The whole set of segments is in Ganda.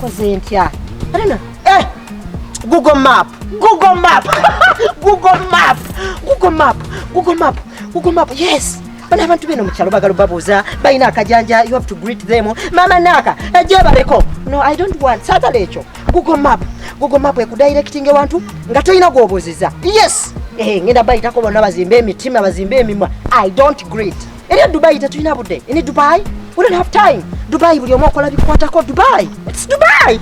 Nkoze ntya. Arena. Google Map. Yes. Bana abantu beno mu kyalo bagalo babuuza bayina akajanja, you have to greet them. Mama naka ejebaleko. No, I don't want Saturday echo. Google Map ekudirecting ewantu nga toyina gwobuuziza. Yes. Ngenda bayitako bonna bazimbe emitima bazimbe emimwa. I don't greet. Eri Dubai tetulina budde. In Dubai we don't have time. Dubai buli omu akola bikwatako Dubai. It's Dubai.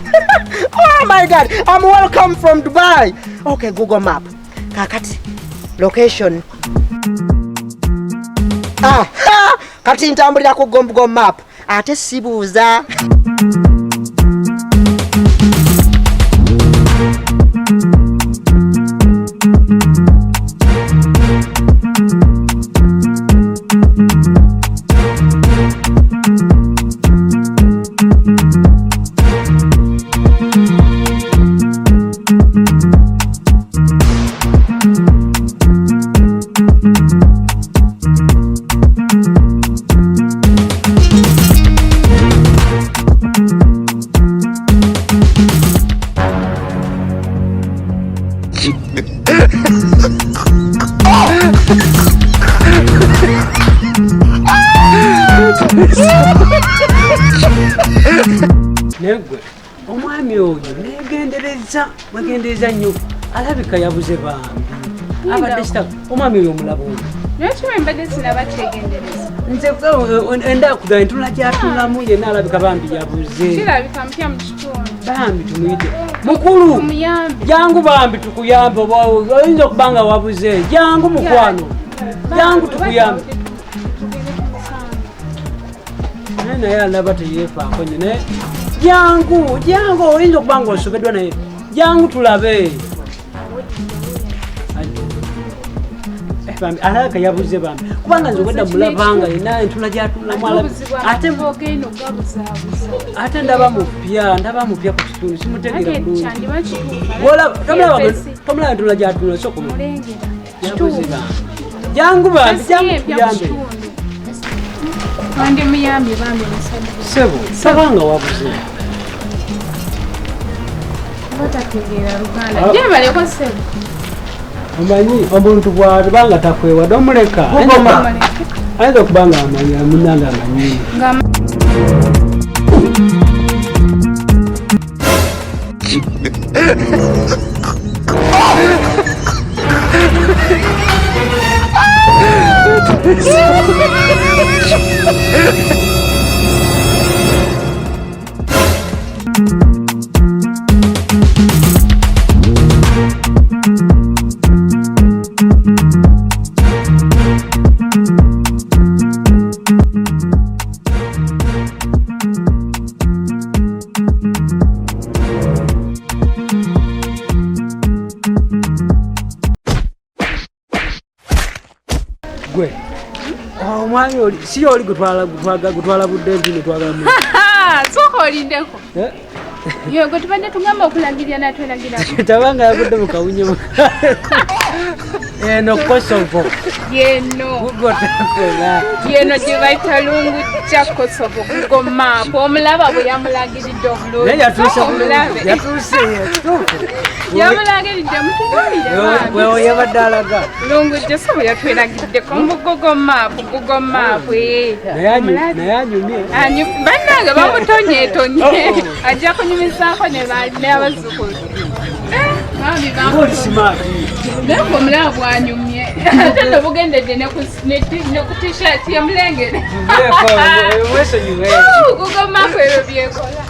Oh my God, I'm welcome from Dubai. Okay, Google Map. Kakati location. Kati ntambulira ku Google Map. Ate sibuuza. Negwe omwami oyo negendereza nnyo alabika yabuze bambi abadde kita omwami oyo omulabo Mbadde sinaba kyegendereza. nze enda kugamba ntula gyatulamu yenna alabika bambi yabuze Kirabika mpya mu kitundu. bambi tumuyite mukulu jangu bambi tukuyambe oyinza okubanga wabuze jangu mukwano jangu tukuyambe naye alaba teyeefaako nyine jangu oyinza okubanga osobeddwa naye jangu tulabe alabika yabuze bambi kubanga nze obwedda mulabanga yena entula gyatulamu ate ndaba mupya ku kitundu simutegeera bulungi tomulaba entula gyatula yabuze bambi jangu bambi tukuyambe Wandi muyambi bambi musajja. Sebo, sabanga wabuze. Batategeera Luganda. Je baleko sebo. Omanyi omuntu bw'abanga takwewadde omuleka. Ayinza okubanga amanyi munanga amanyi. Gwe omwami oli si oli gutwala budde bino twagamu soko olindeko yo gwe tubadde tugamba okulagirira natwelagira tabanga yagudde mu kawunye eno Kosovo yeno gye bayita lungu kya Kosovo Google Map omulaba bwe yamulagiridde obulungi yamulagiridde mutunuulire yabadde alaga lungu gye so bwe yatwelagiddeko mu Google Map naye anyumye bannange bamutonyetonye ajja kunyumizaako n'abazzukulu naye omulaba bwanyumye ate nobugendedde ne ku t-shirt yamulengere Google Map ebyo byekola